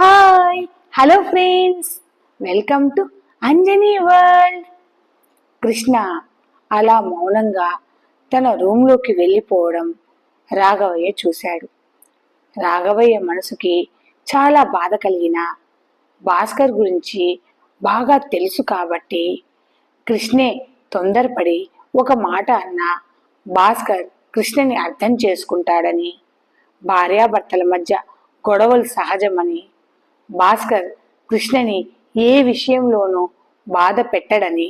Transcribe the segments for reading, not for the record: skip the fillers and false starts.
Hi hello friends, welcome to Anjani world. Krishna అలా మౌనంగా తన రూమ్లోకి వెళ్ళిపోవడం రాఘవయ్య చూశాడు. రాఘవయ్య మనసుకి చాలా బాధ కలిగిన భాస్కర్ గురించి బాగా తెలుసు కాబట్టి కృష్ణే తొందరపడి ఒక మాట అన్నా భాస్కర్ కృష్ణని అర్థం చేసుకుంటాడని, భార్యాభర్తల మధ్య గొడవలు సహజమని, భాస్కర్ కృష్ణని ఏ విషయంలోనూ బాధ పెట్టడని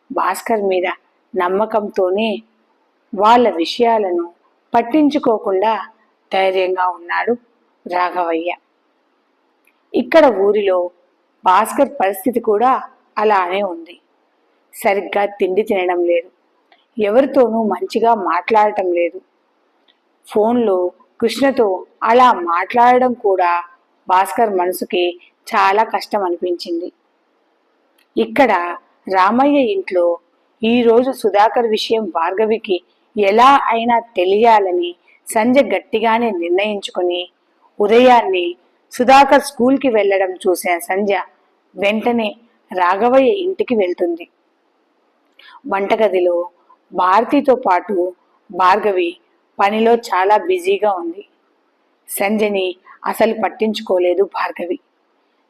భాస్కర్ మీద నమ్మకంతోనే వాళ్ళ విషయాలను పట్టించుకోకుండా ధైర్యంగా ఉన్నాడు రాఘవయ్య. ఇక్కడ ఊరిలో భాస్కర్ పరిస్థితి కూడా అలానే ఉంది. సరిగ్గా తిండి తినడం లేదు, ఎవరితోనూ మంచిగా మాట్లాడటం లేదు. ఫోన్లో కృష్ణతో అలా మాట్లాడడం కూడా భాస్కర్ మనసుకి చాలా కష్టం అనిపించింది. ఇక్కడ రామయ్య ఇంట్లో ఈరోజు సుధాకర్ విషయం భార్గవికి ఎలా అయినా తెలియాలని సంజయ్ గట్టిగానే నిర్ణయించుకుని ఉదయాన్నే సుధాకర్ స్కూల్కి వెళ్ళడం చూసిన సంజయ్ వెంటనే రాఘవయ్య ఇంటికి వెళ్తుంది. వంటగదిలో భారతితో పాటు భార్గవి పనిలో చాలా బిజీగా ఉంది. సంజయ్ని అసలు పట్టించుకోలేదు భార్గవి.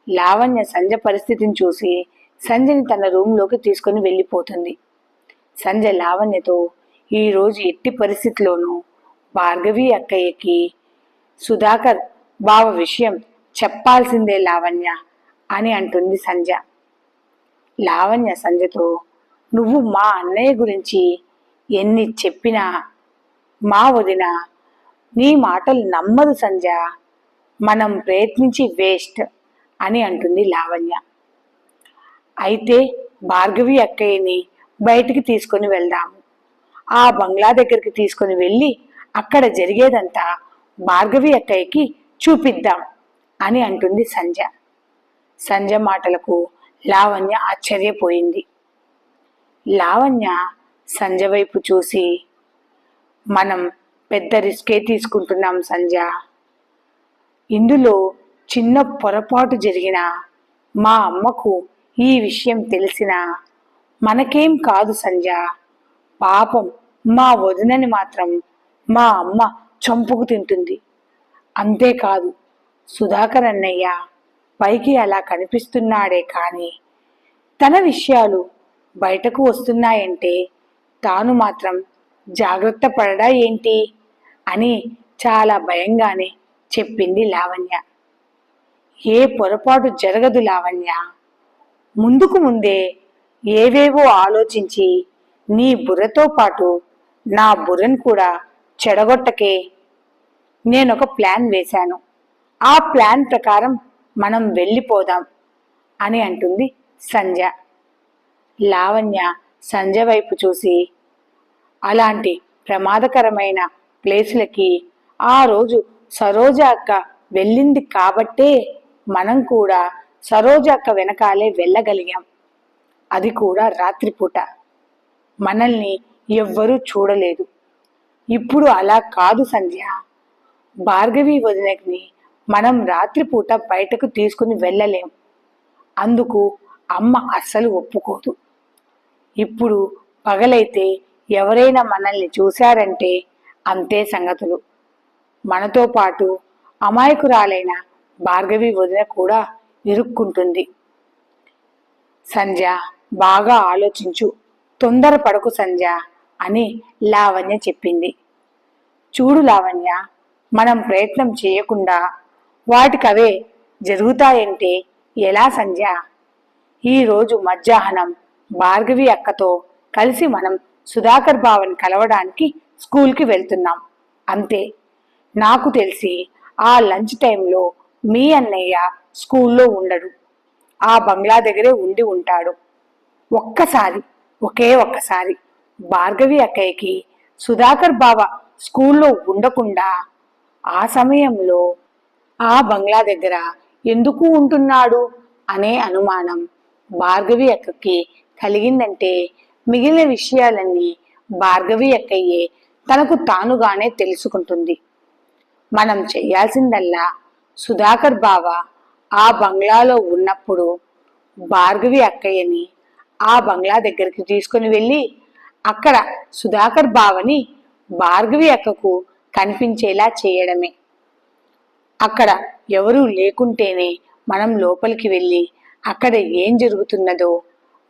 లావణ్య సంజయ్ పరిస్థితిని చూసి సంజయ్ని తన రూమ్లోకి తీసుకుని వెళ్ళిపోతుంది. సంజయ్ లావణ్యతో ఈరోజు ఎట్టి పరిస్థితిలోనూ భార్గవి అక్కయ్యకి సుధాకర్ బావ విషయం చెప్పాల్సిందే లావణ్య అని అంటుంది సంజయ్. లావణ్య సంజయ్తో, నువ్వు మా అన్నయ్య గురించి ఎన్ని చెప్పినా మా వదిన నీ మాటలు నమ్మదు సంజయ్, మనం ప్రయత్నించి వేస్ట్ అని అంటుంది లావణ్య. అయితే భార్గవి అక్కయ్యని బయటికి తీసుకొని వెళ్దాము, ఆ బంగ్లా దగ్గరికి తీసుకొని వెళ్ళి అక్కడ జరిగేదంతా భార్గవి అక్కయ్యకి చూపిద్దాం అని అంటుంది సంజయ్. సంజయ్ మాటలకు లావణ్య ఆశ్చర్యపోయింది. లావణ్య సంజయ్ వైపు చూసి, మనం పెద్ద రిస్కే తీసుకుంటున్నాం సంజయ్, ఇందులో చిన్న పొరపాటు జరిగినా మా అమ్మకు ఈ విషయం తెలిసినా మనకేం కాదు సంజయ్, పాపం మా వదినని మాత్రం మా అమ్మ చంపుకు తింటుంది. అంతేకాదు సుధాకర్ అన్నయ్య పైకి అలా కనిపిస్తున్నాడే కానీ తన విషయాలు బయటకు వస్తున్నాయంటే తాను మాత్రం జాగ్రత్త పడడా ఏంటి అని చాలా భయంగానే చెప్పింది లావణ్య. ఏ పొరపాటు జరగదు లావణ్య, ముందుకు ముందే ఏవేవో ఆలోచించి నీ బుర్రతో పాటు నా బుర్రను కూడా చెడగొట్టకే. నేనొక ప్లాన్ వేశాను, ఆ ప్లాన్ ప్రకారం మనం వెళ్ళిపోదాం అని అంటుంది సంజయ్. లావణ్య సంజయ్ వైపు చూసి, అలాంటి ప్రమాదకరమైన ప్లేసులకి ఆ రోజు సరోజ అక్క వెళ్ళింది కాబట్టే మనం కూడా సరోజ అక్క వెనకాలే వెళ్ళగలిగాం, అది కూడా రాత్రిపూట. మనల్ని ఎవ్వరూ చూడలేదు. ఇప్పుడు అలా కాదు సంధ్య, భార్గవి వదినని మనం రాత్రిపూట బయటకు తీసుకుని వెళ్ళలేం, అందుకు అమ్మ అస్సలు ఒప్పుకోదు. ఇప్పుడు పగలైతే ఎవరైనా మనల్ని చూశారంటే అంతే సంగతులు. మనతో పాటు అమాయకురాలైన భార్గవి వదిన కూడా ఇరుక్కుంటుంది. సంధ్య, బాగా ఆలోచించు, తొందరపడకు సంధ్య అని లావణ్య చెప్పింది. చూడు లావణ్య, మనం ప్రయత్నం చేయకుండా వాటికవే జరుగుతాయంటే ఎలా సంధ్య? ఈరోజు మధ్యాహ్నం భార్గవి అక్కతో కలిసి మనం సుధాకర్ బావని కలవడానికి స్కూల్కి వెళ్తున్నాం అంతే. నాకు తెలిసి ఆ లంచ్ టైంలో మీ అన్నయ్య స్కూల్లో ఉండడు, ఆ బంగ్లా దగ్గరే ఉండి ఉంటాడు. ఒకే ఒక్కసారి భార్గవి అక్కయ్యకి సుధాకర్ బావ స్కూల్లో ఉండకుండా ఆ సమయంలో ఆ బంగ్లా దగ్గర ఎందుకు ఉంటున్నాడు అనే అనుమానం భార్గవి అక్కకి కలిగిందంటే మిగిలిన విషయాలన్నీ భార్గవి అక్కయ్యే తనకు తానుగానే తెలుసుకుంటుంది. మనం చెయ్యాల్సిందల్లా సుధాకర్ బావ ఆ బంగ్లాలో ఉన్నప్పుడు భార్గవి అక్కయ్యని ఆ బంగ్లా దగ్గరికి తీసుకుని వెళ్ళి అక్కడ సుధాకర్ బావని భార్గవి అక్కకు కనిపించేలా చేయడమే. అక్కడ ఎవరూ లేకుంటేనే మనం లోపలికి వెళ్ళి అక్కడ ఏం జరుగుతున్నదో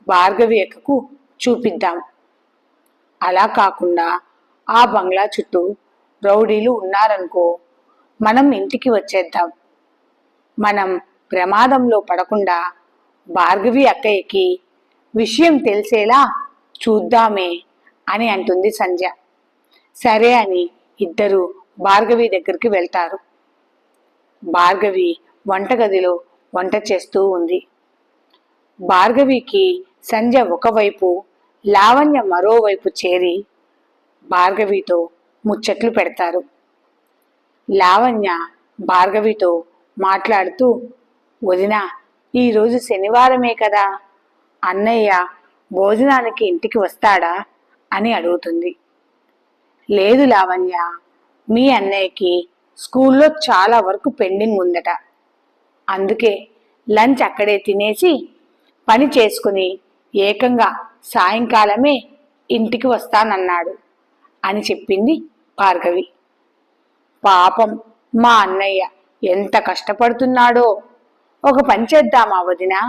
భార్గవి అక్కకు చూపిద్దాం. అలా కాకుండా ఆ బంగ్లా చుట్టూ రౌడీలు ఉన్నారనుకో, మనం ఇంటికి వచ్చేద్దాం. మనం ప్రమాదంలో పడకుండా భార్గవి అక్కయ్యకి విషయం తెలిసేలా చూద్దామే అని అంటుంది సంధ్య. సరే అని ఇద్దరు భార్గవి దగ్గరికి వెళ్తారు. భార్గవి వంటగదిలో వంట చేస్తూ ఉంది. భార్గవికి సంధ్య ఒకవైపు, లావణ్య మరోవైపు చేరి భార్గవితో ముచ్చట్లు పెడతారు. లావణ్య భార్గవితో మాట్లాడుతూ, వదినా, ఈరోజు శనివారమే కదా, అన్నయ్య భోజనానికి ఇంటికి వస్తాడా అని అడుగుతుంది. లేదు లావణ్య, మీ అన్నయ్యకి స్కూల్లో చాలా వర్క్ పెండింగ్ ఉందట, అందుకే లంచ్ అక్కడే తినేసి పని చేసుకుని ఏకంగా సాయంకాలమే ఇంటికి వస్తానన్నాడు అని చెప్పింది భార్గవి. పాపం మా అన్నయ్య ఎంత కష్టపడుతున్నాడో. ఒక పని చేద్దామా వదినా,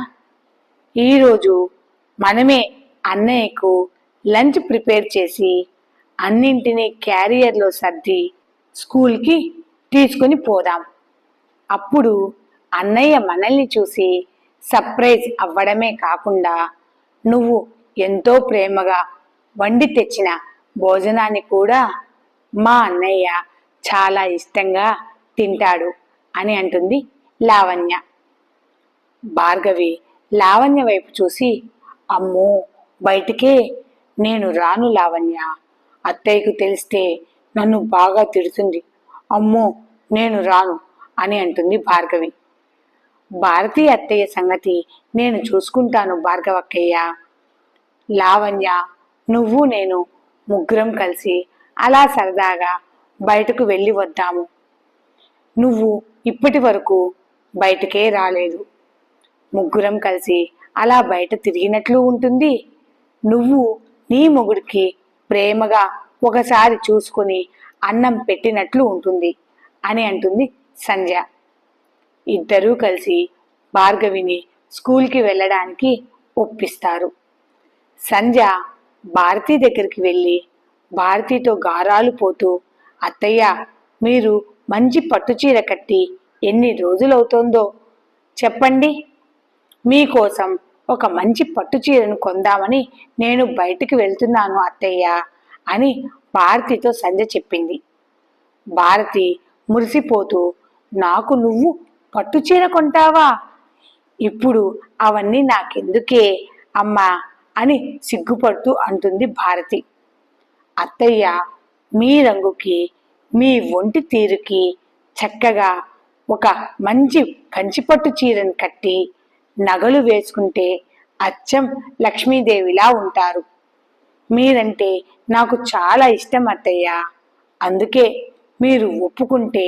ఈరోజు మనమే అన్నయ్యకు లంచ్ ప్రిపేర్ చేసి అన్నింటినీ క్యారియర్లో సర్ది స్కూల్కి తీసుకుని పోదాం. అప్పుడు అన్నయ్య మనల్ని చూసి సర్ప్రైజ్ అవ్వడమే కాకుండా నువ్వు ఎంతో ప్రేమగా వండి తెచ్చిన భోజనాన్ని కూడా మా అన్నయ్య చాలా ఇష్టంగా తింటాడు అని అంటుంది లావణ్య. భార్గవి లావణ్య వైపు చూసి, అమ్మో బయటికే నేను రాను లావణ్య, అత్తయ్యకు తెలిస్తే నన్ను బాగా తిడుతుంది, అమ్మో నేను రాను అని అంటుంది భార్గవి. భారతీ అత్తయ్య సంగతి నేను చూసుకుంటాను భార్గవక్కయ్య. లావణ్య, నువ్వు నేను ముగ్గురం కలిసి అలా సరదాగా బయటకు వెళ్ళి వద్దాము. నువ్వు ఇప్పటి వరకు బయటకే రాలేదు. ముగ్గురం కలిసి అలా బయట తిరిగినట్లు ఉంటుంది. నువ్వు నీ మొగుడికి ప్రేమగా ఒకసారి చూసుకుని అన్నం పెట్టినట్లు ఉంటుంది అని అంటుంది సంధ్య. ఇద్దరూ కలిసి భార్గవిని స్కూల్కి వెళ్ళడానికి ఒప్పిస్తారు. సంధ్య భారతి దగ్గరికి వెళ్ళి భారతితో గారాలు పోతూ, అత్తయ్య, మీరు మంచి పట్టుచీర కట్టి ఎన్ని రోజులవుతోందో చెప్పండి, మీకోసం ఒక మంచి పట్టుచీరను కొందామని నేను బయటికి వెళ్తున్నాను అత్తయ్య అని భారతితో సంధ్య చెప్పింది. భారతి మురిసిపోతూ, నాకు నువ్వు పట్టుచీర కొంటావా, ఇప్పుడు అవన్నీ నాకెందుకే అమ్మా అని సిగ్గుపడుతూ అంటుంది భారతి. అత్తయ్య, మీ రంగుకి మీ ఒంటి తీరుకి చక్కగా ఒక మంచి కంచిపట్టు చీరను కట్టి నగలు వేసుకుంటే అచ్చం లక్ష్మీదేవిలా ఉంటారు. మీరంటే నాకు చాలా ఇష్టం అత్తయ్య, అందుకే మీరు ఒప్పుకుంటే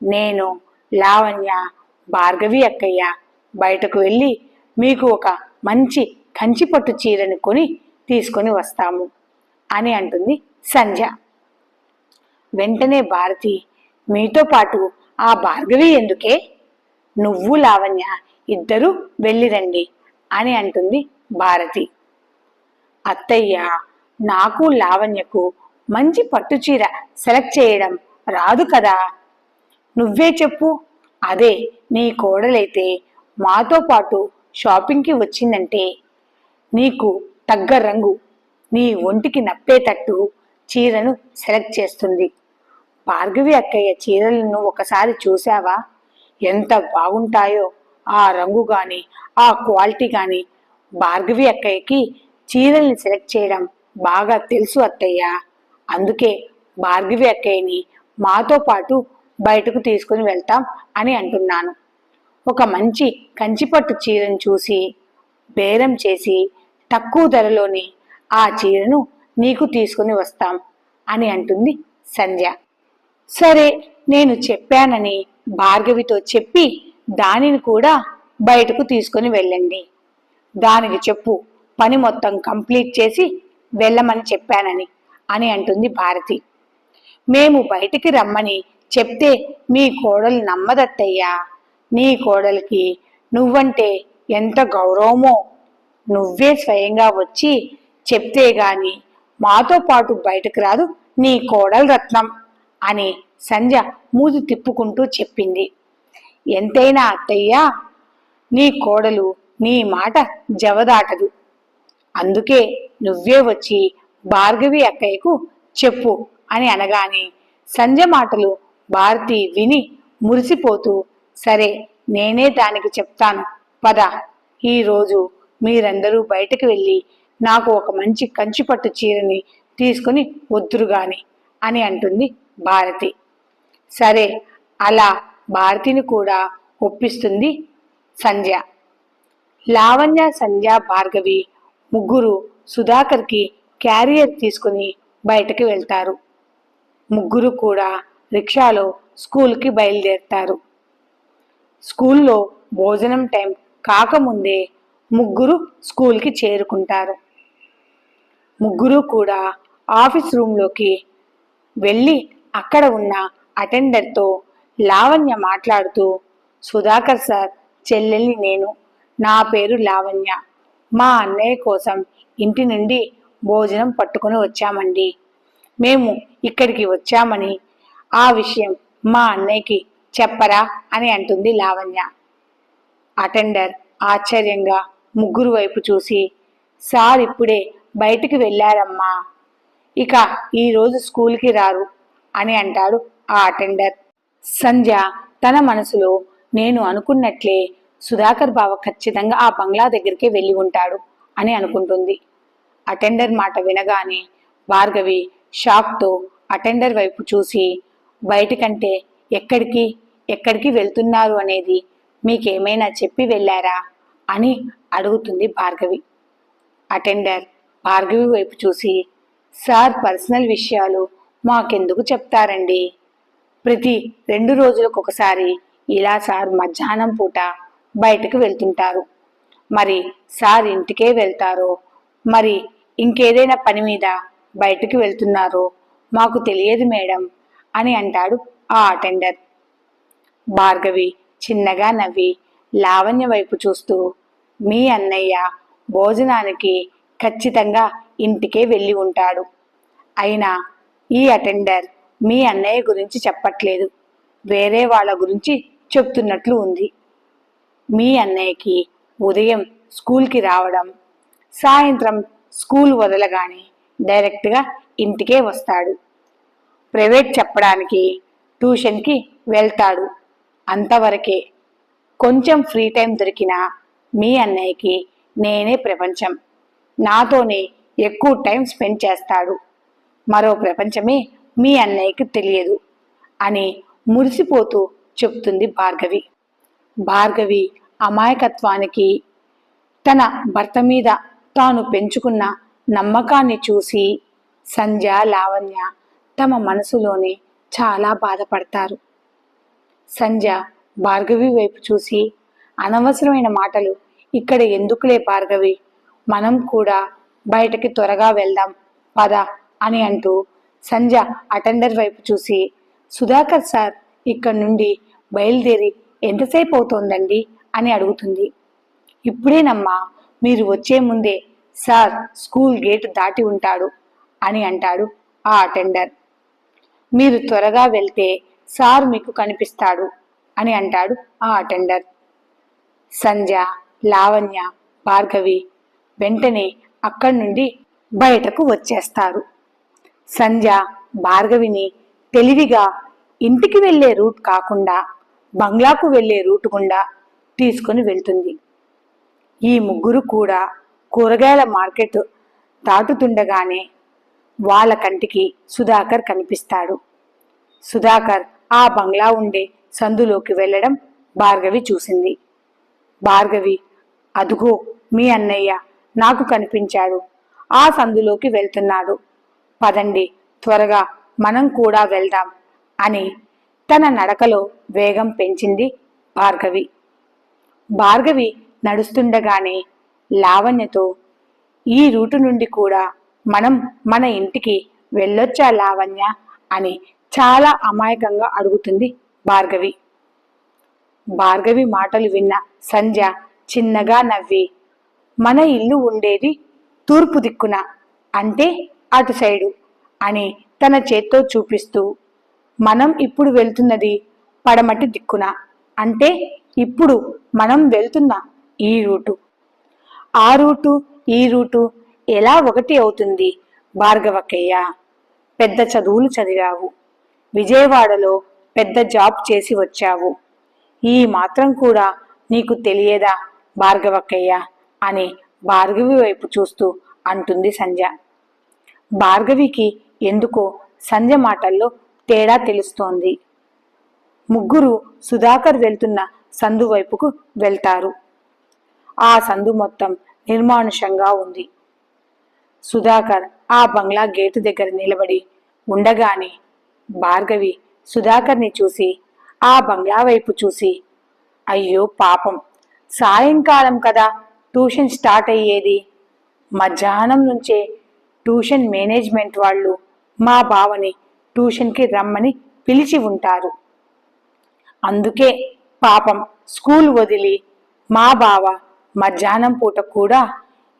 నేను, లావణ్య, భార్గవి అక్కయ్య బయటకు వెళ్ళి మీకు ఒక మంచి కంచిపట్టు చీరను కొని తీసుకొని వస్తాము అని అంటుంది సంధ్య. వెంటనే భారతి, మీతో పాటు ఆ భార్గవి ఎందుకే, నువ్వు లావణ్య ఇద్దరు వెళ్ళిరండి అని అంటుంది భారతి. అత్తయ్య, నాకు లావణ్యకు మంచి పట్టుచీర సెలెక్ట్ చేయడం రాదు కదా, నువ్వే చెప్పు. అదే నీ కోడలైతే మాతో పాటు షాపింగ్కి వచ్చిందంటే నీకు తగ్గ రంగు, నీ ఒంటికి నప్పేటట్టు చీరను సెలెక్ట్ చేస్తుంది. భార్గవి అక్కయ్య చీరలను ఒకసారి చూసావా, ఎంత బాగుంటాయో, ఆ రంగు కానీ ఆ క్వాలిటీ కానీ. భార్గవి అక్కయ్యకి చీరల్ని సెలెక్ట్ చేయడం బాగా తెలుసు అత్తయ్య, అందుకే భార్గవి అక్కయ్యని మాతో పాటు బయటకు తీసుకుని వెళ్తాం అని అంటున్నాను. ఒక మంచి కంచిపట్టు చీరను చూసి బేరం చేసి తక్కువ ధరలోని ఆ చీరను నీకు తీసుకుని వస్తాం అని అంటుంది సంధ్య. సరే, నేను చెప్పానని భార్గవితో చెప్పి దానిని కూడా బయటకు తీసుకుని వెళ్ళండి. దానికి చెప్పు పని మొత్తం కంప్లీట్ చేసి వెళ్ళమని చెప్పానని అని అంటుంది భారతి. మేము బయటికి రమ్మని చెప్తే మీ కోడలు నమ్మదత్తయ్యా. నీ కోడలికి నువ్వంటే ఎంత గౌరవమో. నువ్వే స్వయంగా వచ్చి చెప్తే గాని మాతో పాటు బయటకు రాదు నీ కోడలు రత్నం అని సంధ్య మూతి తిప్పుకుంటూ చెప్పింది. ఎంతైనా అత్తయ్యా, నీ కోడలు నీ మాట జవదాటదు. అందుకే నువ్వే వచ్చి భార్గవి అక్కయ్యకు చెప్పు అని అనగానే సంధ్య మాటలు భారతి విని మురిసిపోతూ, సరే నేనే దానికి చెప్తాను పద. ఈరోజు మీరందరూ బయటకు వెళ్ళి నాకు ఒక మంచి కంచిపట్టు చీరని తీసుకుని వద్దురుగాని అని అంటుంది భారతి. సరే అలా భారతిని కూడా ఒప్పిస్తుంది సంధ్య. లావణ్య, సంధ్య, భార్గవి ముగ్గురు సుధాకర్కి క్యారియర్ తీసుకుని బయటకు వెళ్తారు. ముగ్గురు కూడా రిక్షాలో స్కూల్కి బయలుదేరుతారు. స్కూల్లో భోజనం టైం కాకముందే ముగ్గురు స్కూల్కి చేరుకుంటారు. ముగ్గురు కూడా ఆఫీస్ రూమ్లోకి వెళ్ళి అక్కడ ఉన్న అటెండర్తో లావణ్య మాట్లాడుతూ, సుధాకర్ సార్ చెల్లెల్ని నేను, నా పేరు లావణ్య. మా అన్నయ్య కోసం ఇంటి నుండి భోజనం పట్టుకుని వచ్చామండి. మేము ఇక్కడికి వచ్చామని ఆ విషయం మా అన్నయ్యకి చెప్పరా అని అంటుంది లావణ్య. అటెండర్ ఆశ్చర్యంగా ముగ్గురు వైపు చూసి, సార్ ఇప్పుడే బయటికి వెళ్ళారమ్మా, ఇక ఈరోజు స్కూల్కి రారు అని అంటాడు ఆ అటెండర్. సంధ్య తన మనసులో, నేను అనుకున్నట్లే సుధాకర్ బావ ఖచ్చితంగా ఆ బంగ్లా దగ్గరికి వెళ్ళి ఉంటాడు అని అనుకుంటుంది. అటెండర్ మాట వినగానే భార్గవి షాక్తో అటెండర్ వైపు చూసి, బయటికంటే ఎక్కడికి ఎక్కడికి వెళ్తున్నారు అనేది మీకేమైనా చెప్పి వెళ్ళారా అని అడుగుతుంది భార్గవి. అటెండర్ భార్గవి వైపు చూసి, సార్ పర్సనల్ విషయాలు మాకెందుకు చెప్తారండి? ప్రతి 2 రోజులకు ఒకసారి ఇలా సార్ మధ్యాహ్నం పూట బయటకు వెళ్తుంటారు. మరి సార్ ఇంటికే వెళ్తారో మరి ఇంకేదైనా పని మీద బయటకు వెళ్తున్నారో మాకు తెలియదు మేడం అని అంటాడు ఆ అటెండర్. భార్గవి చిన్నగా నవ్వి లావణ్య వైపు చూస్తూ, మీ అన్నయ్య భోజనానికి ఖచ్చితంగా ఇంటికే వెళ్ళి ఉంటాడు. అయినా ఈ అటెండర్ మీ అన్నయ్య గురించి చెప్పట్లేదు, వేరే వాళ్ళ గురించి చెప్తున్నట్లు ఉంది. మీ అన్నయ్యకి ఉదయం స్కూల్కి రావడం, సాయంత్రం స్కూల్ వదలగానే డైరెక్ట్గా ఇంటికే వస్తాడు. ప్రైవేట్ చెప్పడానికి ట్యూషన్కి వెళ్తాడు, అంతవరకే. కొంచెం ఫ్రీ టైం దొరికినా మీ అన్నయ్యకి నేనే ప్రపంచం, నాతోనే ఎక్కువ టైం స్పెండ్ చేస్తాడు. మరో ప్రపంచమే మీ అన్నయ్యకి తెలియదు అని మురిసిపోతూ చెప్తుంది భార్గవి. భార్గవి అమాయకత్వానికి, తన భర్త మీద తాను పెంచుకున్న నమ్మకాన్ని చూసి సంధ్య, లావణ్య తమ మనసులోనే చాలా బాధపడతారు. సంధ్య భార్గవి వైపు చూసి, అనవసరమైన మాటలు ఇక్కడ ఎందుకులే భార్గవి, మనం కూడా బయటకి త్వరగా వెళ్దాం పద అని అంటూ సంధ్య అటెండర్ వైపు చూసి, సుధాకర్ సార్ ఇక్కడ నుండి బయలుదేరి ఎంతసేపు అవుతోందండి అని అడుగుతుంది. ఇప్పుడేనమ్మా, మీరు వచ్చే ముందే సార్ స్కూల్ గేటు దాటి ఉంటాడు అని అంటాడు ఆ అటెండర్. మీరు త్వరగా వెళ్తే సార్ మీకు కనిపిస్తాడు అని అంటాడు ఆ అటెండర్. సంధ్య, లావణ్య, భార్గవి వెంటనే అక్కడి నుండి బయటకు వచ్చేస్తారు. సంధ్య భార్గవిని తెలివిగా ఇంటికి వెళ్లే రూట్ కాకుండా బంగ్లాకు వెళ్లే రూట్ గుండా తీసుకుని వెళ్తుంది. ఈ ముగ్గురు కూడా కూరగాయల మార్కెట్ దాటుతుండగానే వాళ్ళ కంటికి సుధాకర్ కనిపిస్తాడు. సుధాకర్ ఆ బంగ్లా ఉండే సందులోకి వెళ్ళడం భార్గవి చూసింది. భార్గవి, అదుగో మీ అన్నయ్య నాకు కనిపించాడు, ఆ సందులోకి వెళ్తున్నాడు, పదండి త్వరగా మనం కూడా వెళ్దాం అని తన నడకలో వేగం పెంచింది భార్గవి. భార్గవి నడుస్తుండగానే లావణ్యతో, ఈ రూటు నుండి కూడా మనం మన ఇంటికి వెళ్ళొచ్చా లావణ్య అని చాలా అమాయకంగా అడుగుతుంది భార్గవి. భార్గవి మాటలు విన్న సంధ్య చిన్నగా నవ్వి, మన ఇల్లు ఉండేది తూర్పు దిక్కున, అంటే అటు సైడు అని తన చేత్తో చూపిస్తూ, మనం ఇప్పుడు వెళ్తున్నది పడమటి దిక్కున, అంటే ఇప్పుడు మనం వెళ్తున్న ఈ రూటు. ఆ రూటు ఈ రూటు ఎలా ఒకటి అవుతుంది భార్గవక్కయ్య? పెద్ద చదువులు చదివావు, విజయవాడలో పెద్ద జాబ్ చేసి వచ్చావు, ఈ మాత్రం కూడా నీకు తెలియదా భార్గవక్కయ్య అని భార్గవి వైపు చూస్తూ అంటుంది సంధ్య. భార్గవికి ఎందుకో సంధ్య మాటల్లో తేడా తెలుస్తోంది. ముగ్గురు సుధాకర్ వెళ్తున్న సందు వైపుకు వెళ్తారు. ఆ సందు మొత్తం నిర్మానుషంగా ఉంది. సుధాకర్ ఆ బంగ్లా గేటు దగ్గర నిలబడి ఉండగానే భార్గవి సుధాకర్ని చూసి ఆ బంగ్లా వైపు చూసి, అయ్యో పాపం, సాయంకాలం కదా ట్యూషన్ స్టార్ట్ అయ్యేది, మధ్యాహ్నం నుంచే ట్యూషన్ మేనేజ్మెంట్ వాళ్ళు మా బావని ట్యూషన్కి రమ్మని పిలిచి ఉంటారు, అందుకే పాపం స్కూల్ వదిలి మా బావ మధ్యాహ్నం పూట కూడా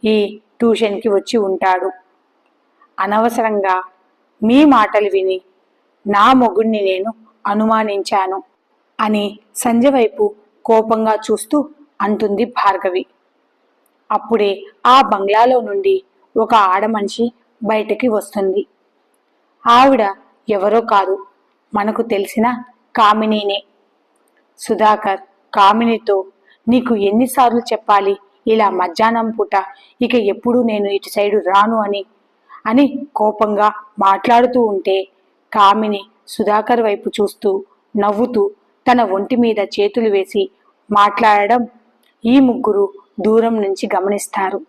ఈ ట్యూషన్కి వచ్చి ఉంటాడు. అనవసరంగా మీ మాటలు విని నా మొగుణ్ణి నేను అనుమానించాను అని సంధ్య వైపు కోపంగా చూస్తూ అంటుంది భార్గవి. అప్పుడే ఆ బంగ్లాలో నుండి ఒక ఆడమనిషి బయటకి వస్తుంది. ఆవిడ ఎవరో కాదు, మనకు తెలిసిన కామినీనే. సుధాకర్ కామినితో, నీకు ఎన్నిసార్లు చెప్పాలి ఇలా మధ్యాహ్నం పూట ఇక ఎప్పుడు నేను ఇటు సైడు రాను అని కోపంగా మాట్లాడుతూ ఉంటే కామిని సుధాకర్ వైపు చూస్తూ నవ్వుతూ తన ఒంటి మీద చేతులు వేసి మాట్లాడడం ఈ ముగ్గురు దూరం నుంచి గమనిస్తారు.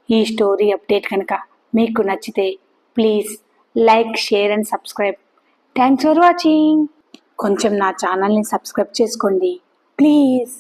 ఈ స్టోరీ అప్డేట్ కనుక మీకు నచ్చితే please like, share and subscribe. Thanks for watching. కొంచెం నా ఛానల్ని సబ్స్క్రైబ్ చేసుకోండి ప్లీజ్.